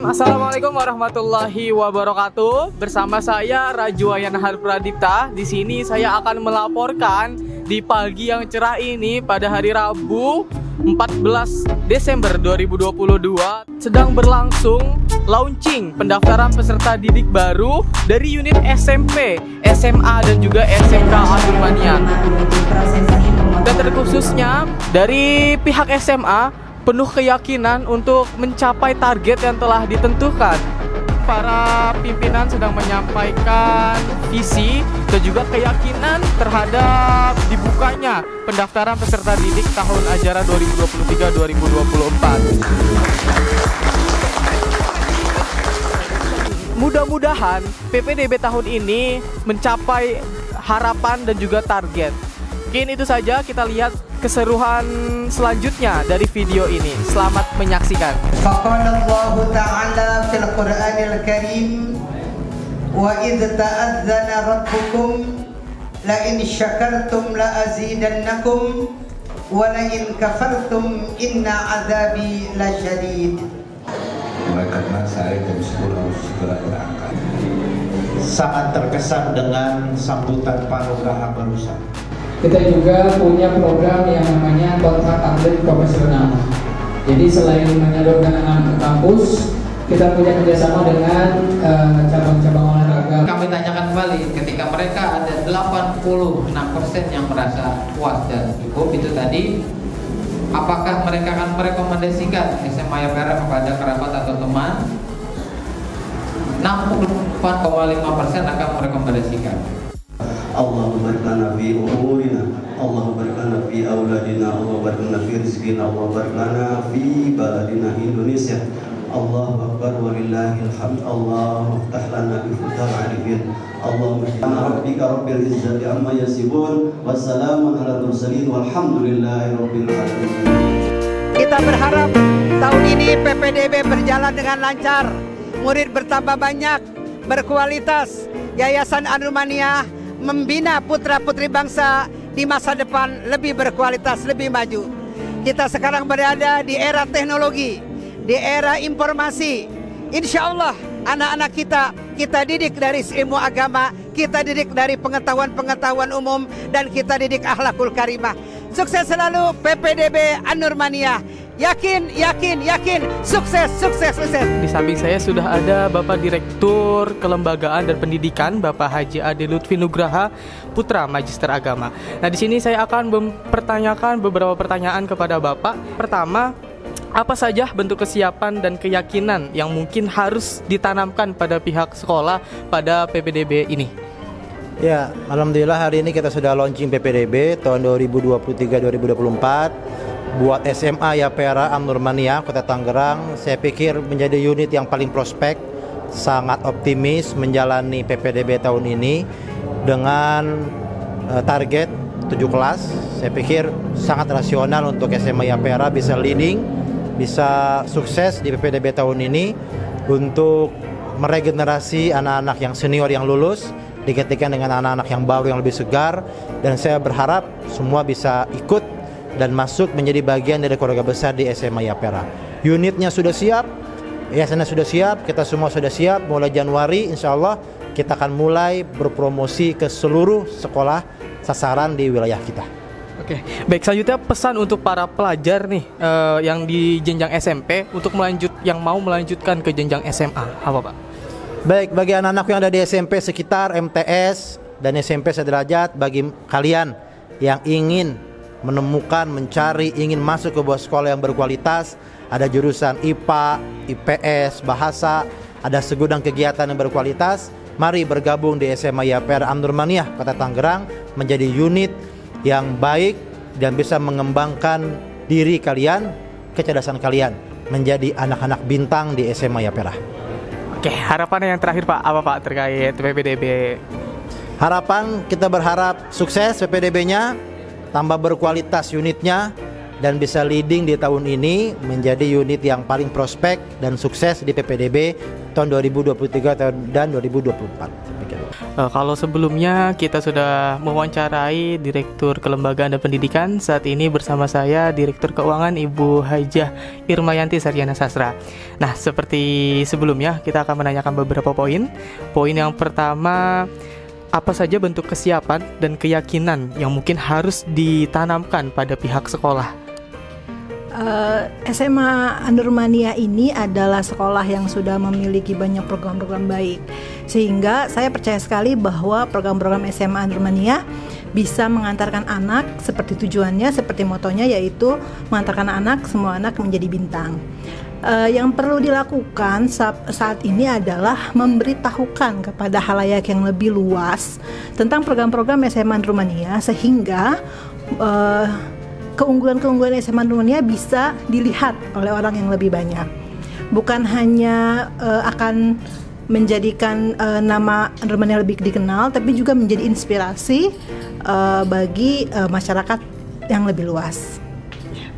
Assalamualaikum warahmatullahi wabarakatuh. Bersama saya Rajwayan Harpradipta. Di sini saya akan melaporkan di pagi yang cerah ini pada hari Rabu 14 Desember 2022 sedang berlangsung launching pendaftaran peserta didik baru dari unit SMP, SMA dan juga SMK Al-Nurmaniyah. Dan terkhususnya dari pihak SMA penuh keyakinan untuk mencapai target yang telah ditentukan. Para pimpinan sedang menyampaikan visi dan juga keyakinan terhadap dibukanya pendaftaran peserta didik tahun ajaran 2023-2024. Mudah-mudahan PPDB tahun ini mencapai harapan dan juga target. Mungkin itu saja, kita lihat keseruan selanjutnya dari video ini. Selamat menyaksikan. Faqalallahu ta'ala fil Qur'anil Karim wa idh ta'adzana rabbukum la in syakartum la azidannakum wa la in kafartum inna azabi lasyadid. Karena saya jam 10 harus segera berangkat. Sangat terkesan dengan sambutan Paroka barusan. Kita juga punya program yang namanya kontrak atlet profesional. Jadi selain menyalurkan anak ke kampus, kita punya kerjasama dengan cabang-cabang olahraga. Kami tanyakan kembali, ketika mereka ada 86% yang merasa puas dan cukup itu tadi, apakah mereka akan merekomendasikan SMA Yapera kepada kerabat atau teman? 64,5% akan merekomendasikan. Allahumma barik lana fi umurina, Allahumma barik lana fi auladina, Allahumma barik lana fi rizqina, Allahumma barik lana fi baladina Indonesia. Allahu akbar walillahil hamd. Allahumma iftah lana bi futuhil arifin. Allahumma subhana rabbika rabbil izzati amma yasifun wa salamun alal mursalin walhamdulillahi rabbil alamin. Kita berharap tahun ini PPDB berjalan dengan lancar, murid bertambah banyak, berkualitas. Yayasan Al-Nurmaniyah membina putra-putri bangsa di masa depan lebih berkualitas, lebih maju. Kita sekarang berada di era teknologi, di era informasi. Insya Allah anak-anak kita didik dari ilmu agama, kita didik dari pengetahuan-pengetahuan umum, dan kita didik akhlakul karimah. Sukses selalu PPDB Al-Nurmaniyah. Yakin, sukses. Di samping saya sudah ada Bapak Direktur Kelembagaan dan Pendidikan, Bapak Haji Ade Lutfi Nugraha, Putra Magister Agama. Nah, di sini saya akan mempertanyakan beberapa pertanyaan kepada Bapak. Pertama, apa saja bentuk kesiapan dan keyakinan yang mungkin harus ditanamkan pada pihak sekolah pada PPDB ini? Ya, alhamdulillah hari ini kita sudah launching PPDB tahun 2023-2024 buat SMA Yapera Al-Nurmaniyah Kota Tangerang. Saya pikir menjadi unit yang paling prospek, sangat optimis menjalani PPDB tahun ini dengan target 7 kelas. Saya pikir sangat rasional untuk SMA Yapera bisa leading, bisa sukses di PPDB tahun ini untuk meregenerasi anak-anak yang senior yang lulus digantikan dengan anak-anak yang baru yang lebih segar, dan saya berharap semua bisa ikut dan masuk menjadi bagian dari keluarga besar di SMA Yapera. Unitnya sudah siap, yayasannya sudah siap, kita semua sudah siap. Mulai Januari insya Allah kita akan mulai berpromosi ke seluruh sekolah sasaran di wilayah kita. Oke, baik, selanjutnya pesan untuk para pelajar nih yang di jenjang SMP untuk yang mau melanjutkan ke jenjang SMA, apa Pak? Baik, bagi anak-anak yang ada di SMP sekitar MTS dan SMP sederajat, bagi kalian yang ingin menemukan, mencari, ingin masuk ke sebuah sekolah yang berkualitas, ada jurusan IPA, IPS, bahasa, ada segudang kegiatan yang berkualitas. Mari bergabung di SMA Yapera Al-Nurmaniyah Kota Tangerang menjadi unit yang baik dan bisa mengembangkan diri kalian, kecerdasan kalian menjadi anak-anak bintang di SMA Yapera. Oke, harapannya yang terakhir Pak, apa Pak terkait PPDB? Harapan kita berharap sukses PPDB-nya, tambah berkualitas unitnya, dan bisa leading di tahun ini menjadi unit yang paling prospek dan sukses di PPDB tahun 2023 dan 2024. Kalau sebelumnya kita sudah mewawancarai Direktur Kelembagaan dan Pendidikan, saat ini bersama saya Direktur Keuangan Ibu Hajah Irmayanti Saryana Sastra. Nah, seperti sebelumnya kita akan menanyakan beberapa poin. Poin yang pertama, apa saja bentuk kesiapan dan keyakinan yang mungkin harus ditanamkan pada pihak sekolah? SMA An-Nurmaniyah ini adalah sekolah yang sudah memiliki banyak program-program baik, sehingga saya percaya sekali bahwa program-program SMA An-Nurmaniyah bisa mengantarkan anak seperti tujuannya, seperti motonya, yaitu mengantarkan semua anak menjadi bintang. Yang perlu dilakukan saat ini adalah memberitahukan kepada khalayak yang lebih luas tentang program-program SMA An-Nurmaniyah, sehingga keunggulan-keunggulan SMA An-Nurmaniyah bisa dilihat oleh orang yang lebih banyak. Bukan hanya akan menjadikan nama An-Nurmaniyah lebih dikenal, tapi juga menjadi inspirasi bagi masyarakat yang lebih luas.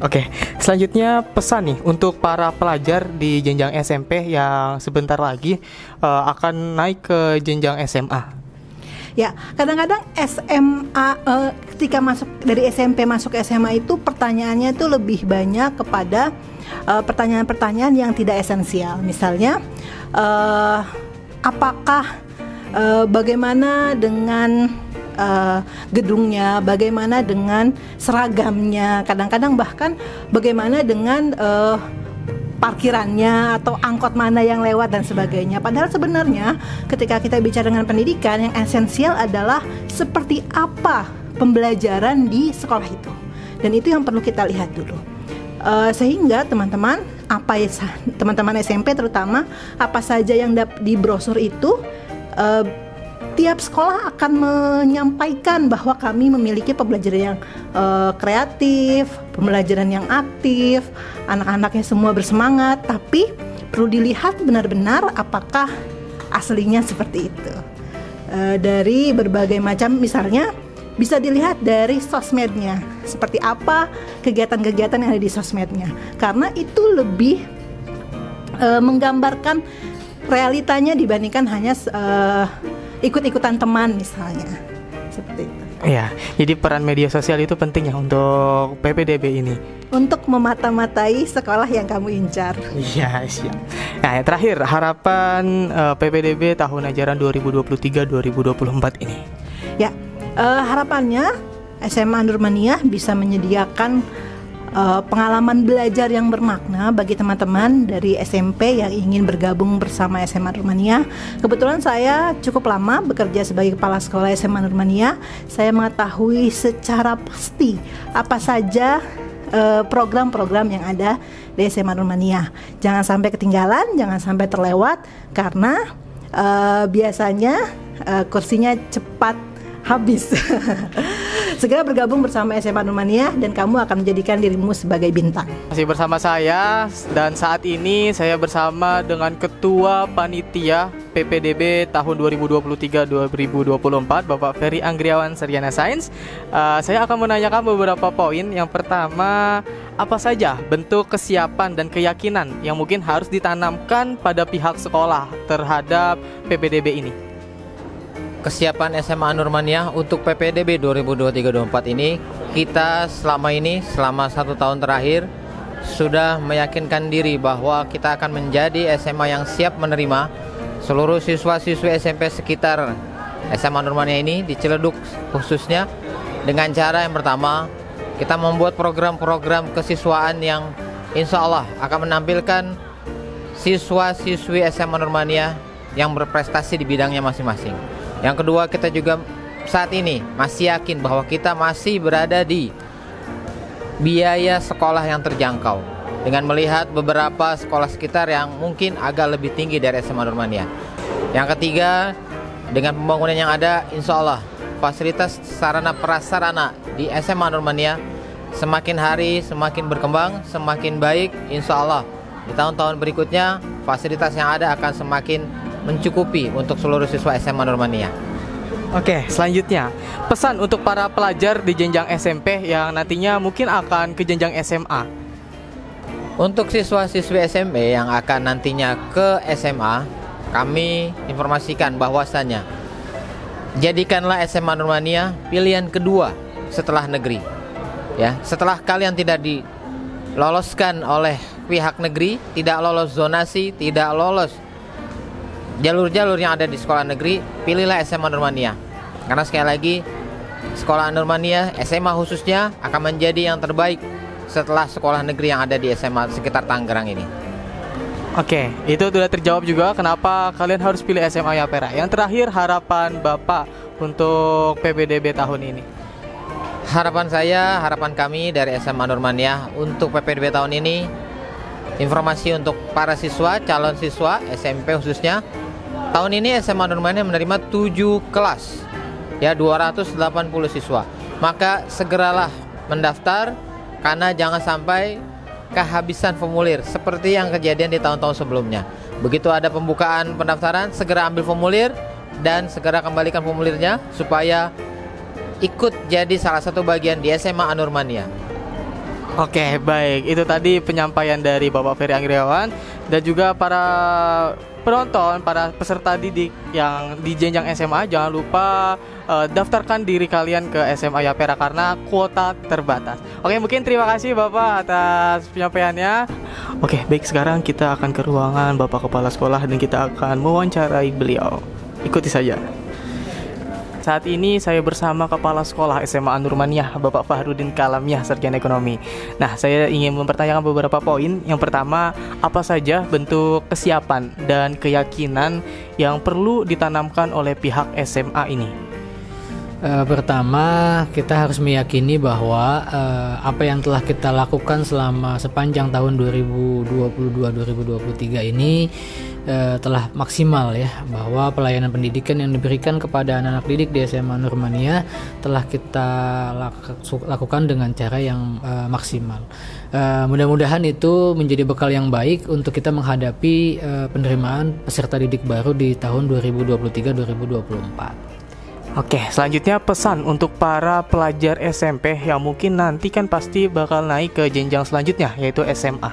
Oke, selanjutnya pesan nih untuk para pelajar di jenjang SMP yang sebentar lagi akan naik ke jenjang SMA. Ya, kadang-kadang SMA ketika masuk dari SMP masuk ke SMA itu pertanyaannya itu lebih banyak kepada pertanyaan-pertanyaan yang tidak esensial. Misalnya, apakah bagaimana dengan gedungnya, bagaimana dengan seragamnya, kadang-kadang bahkan bagaimana dengan parkirannya atau angkot mana yang lewat dan sebagainya. Padahal sebenarnya ketika kita bicara dengan pendidikan, yang esensial adalah seperti apa pembelajaran di sekolah itu. Dan itu yang perlu kita lihat dulu. Sehingga teman-teman SMP terutama, apa saja yang di brosur itu, tiap sekolah akan menyampaikan bahwa kami memiliki pembelajaran yang kreatif, pembelajaran yang aktif, anak-anaknya semua bersemangat, tapi perlu dilihat benar-benar apakah aslinya seperti itu. Dari berbagai macam, misalnya bisa dilihat dari sosmednya, seperti apa kegiatan-kegiatan yang ada di sosmednya, karena itu lebih menggambarkan realitanya dibandingkan hanya ikut-ikutan teman misalnya, seperti itu. Iya, jadi peran media sosial itu penting ya untuk PPDB ini. Untuk memata-matai sekolah yang kamu incar. Iya, siap. Nah, terakhir harapan PPDB tahun ajaran 2023-2024 ini. Ya, harapannya SMA An-Nurmaniyah bisa menyediakan pengalaman belajar yang bermakna bagi teman-teman dari SMP yang ingin bergabung bersama SMA An-Nurmaniyah. Kebetulan saya cukup lama bekerja sebagai kepala sekolah SMA An-Nurmaniyah. Saya mengetahui secara pasti apa saja program-program yang ada di SMA An-Nurmaniyah. Jangan sampai ketinggalan, jangan sampai terlewat, karena biasanya kursinya cepat habis. Segera bergabung bersama SMA An-Nurmaniyah dan kamu akan menjadikan dirimu sebagai bintang. Masih bersama saya, dan saat ini saya bersama dengan Ketua Panitia PPDB tahun 2023-2024 Bapak Ferry Anggriawan Saryana Sains. Saya akan menanyakan beberapa poin. Yang pertama, apa saja bentuk kesiapan dan keyakinan yang mungkin harus ditanamkan pada pihak sekolah terhadap PPDB ini? Kesiapan SMA An-Nurmaniyah untuk PPDB 2023-2024 ini, kita selama 1 tahun terakhir sudah meyakinkan diri bahwa kita akan menjadi SMA yang siap menerima seluruh siswa-siswi SMP sekitar SMA An-Nurmaniyah ini di Ciledug khususnya, dengan cara yang pertama, kita membuat program-program kesiswaan yang insya Allah akan menampilkan siswa-siswi SMA An-Nurmaniyah yang berprestasi di bidangnya masing-masing. Yang kedua, kita juga saat ini masih yakin bahwa kita masih berada di biaya sekolah yang terjangkau, dengan melihat beberapa sekolah sekitar yang mungkin agak lebih tinggi dari SMA An-Nurmaniyah. Yang ketiga, dengan pembangunan yang ada, insya Allah fasilitas sarana prasarana di SMA An-Nurmaniyah semakin hari semakin berkembang, semakin baik. Insya Allah di tahun-tahun berikutnya fasilitas yang ada akan semakin mencukupi untuk seluruh siswa SMA An-Nurmaniyah. Oke, selanjutnya pesan untuk para pelajar di jenjang SMP yang nantinya mungkin akan ke jenjang SMA. Untuk siswa-siswi SMP yang akan nantinya ke SMA, kami informasikan bahwasannya jadikanlah SMA Nurmania pilihan kedua setelah negeri. Ya, setelah kalian tidak diloloskan oleh pihak negeri, tidak lolos zonasi, tidak lolos jalur-jalur yang ada di sekolah negeri, pilihlah SMA Nurmania. Karena sekali lagi, sekolah Nurmania, SMA khususnya akan menjadi yang terbaik setelah sekolah negeri yang ada di SMA sekitar Tangerang ini. Oke, itu sudah terjawab juga kenapa kalian harus pilih SMA Yapera. Yang terakhir, harapan Bapak untuk PPDB tahun ini. Harapan kami dari SMA Nurmania untuk PPDB tahun ini, informasi untuk para siswa, calon siswa SMP khususnya, tahun ini SMA Nurmania menerima 7 kelas, ya 280 siswa. Maka segeralah mendaftar, karena jangan sampai kehabisan formulir seperti yang kejadian di tahun-tahun sebelumnya. Begitu ada pembukaan pendaftaran, segera ambil formulir dan segera kembalikan formulirnya supaya ikut jadi salah satu bagian di SMA Nurmania. Oke, baik. Itu tadi penyampaian dari Bapak Ferry Anggriawan dan juga para penonton, para peserta didik yang di jenjang SMA. Jangan lupa daftarkan diri kalian ke SMA Yapera karena kuota terbatas. Oke, mungkin terima kasih Bapak atas penyampaiannya. Oke, baik, sekarang kita akan ke ruangan Bapak Kepala Sekolah dan kita akan mewawancarai beliau. Ikuti saja. Saat ini saya bersama Kepala Sekolah SMA Nurmania, Bapak Fahrudin Kalamiah, Sarjana Ekonomi. Nah, saya ingin mempertanyakan beberapa poin. Yang pertama, apa saja bentuk kesiapan dan keyakinan yang perlu ditanamkan oleh pihak SMA ini? Pertama, kita harus meyakini bahwa apa yang telah kita lakukan selama sepanjang tahun 2022-2023 ini telah maksimal, ya, bahwa pelayanan pendidikan yang diberikan kepada anak-anak didik di SMA Nurmania telah kita lakukan dengan cara yang maksimal. Mudah-mudahan itu menjadi bekal yang baik untuk kita menghadapi penerimaan peserta didik baru di tahun 2023-2024. Oke, selanjutnya pesan untuk para pelajar SMP yang mungkin nanti kan pasti bakal naik ke jenjang selanjutnya, yaitu SMA.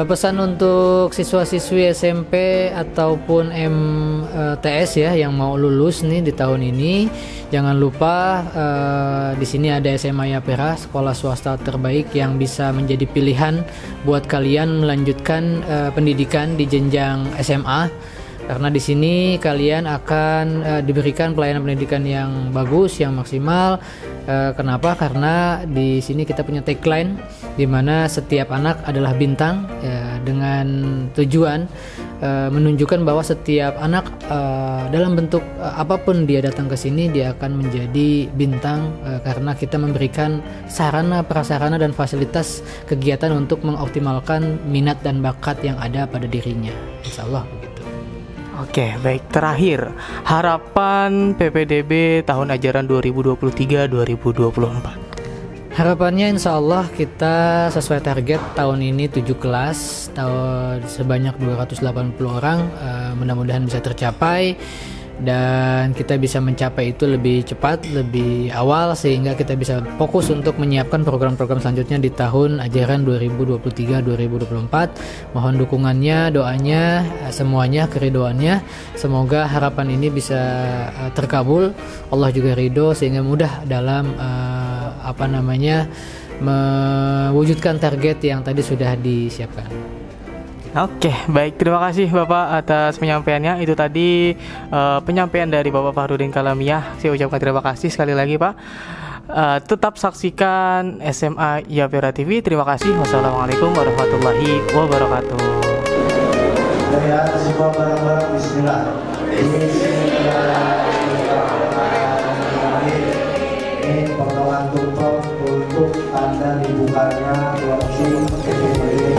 Pesan untuk siswa-siswi SMP ataupun MTS ya yang mau lulus nih di tahun ini, jangan lupa di sini ada SMA Yapera, sekolah swasta terbaik yang bisa menjadi pilihan buat kalian melanjutkan pendidikan di jenjang SMA. Karena di sini kalian akan diberikan pelayanan pendidikan yang bagus, yang maksimal. Kenapa? Karena di sini kita punya tagline di mana setiap anak adalah bintang, ya, dengan tujuan menunjukkan bahwa setiap anak dalam bentuk apapun dia datang ke sini, dia akan menjadi bintang karena kita memberikan sarana, prasarana dan fasilitas kegiatan untuk mengoptimalkan minat dan bakat yang ada pada dirinya. Insya Allah begitu. Oke, baik. Terakhir, harapan PPDB tahun ajaran 2023-2024. Harapannya insya Allah kita sesuai target tahun ini 7 kelas, sebanyak 280 orang, mudah-mudahan bisa tercapai. Dan kita bisa mencapai itu lebih cepat, lebih awal, sehingga kita bisa fokus untuk menyiapkan program-program selanjutnya di tahun ajaran 2023-2024. Mohon dukungannya, doanya, semuanya, keridoannya. Semoga harapan ini bisa terkabul, Allah juga ridho, sehingga mudah dalam mewujudkan target yang tadi sudah disiapkan. Oke, baik. Terima kasih Bapak atas penyampaiannya. Itu tadi penyampaian dari Bapak Fahrudin Kalamiah. Saya ucapkan terima kasih sekali lagi, Pak. Tetap saksikan SMA Yapera TV. Terima kasih. Wassalamualaikum warahmatullahi wabarakatuh. Ya, semua barang-barang bismillah. Ini potongan tumpeng untuk tanda dibukanya waktu PPDB.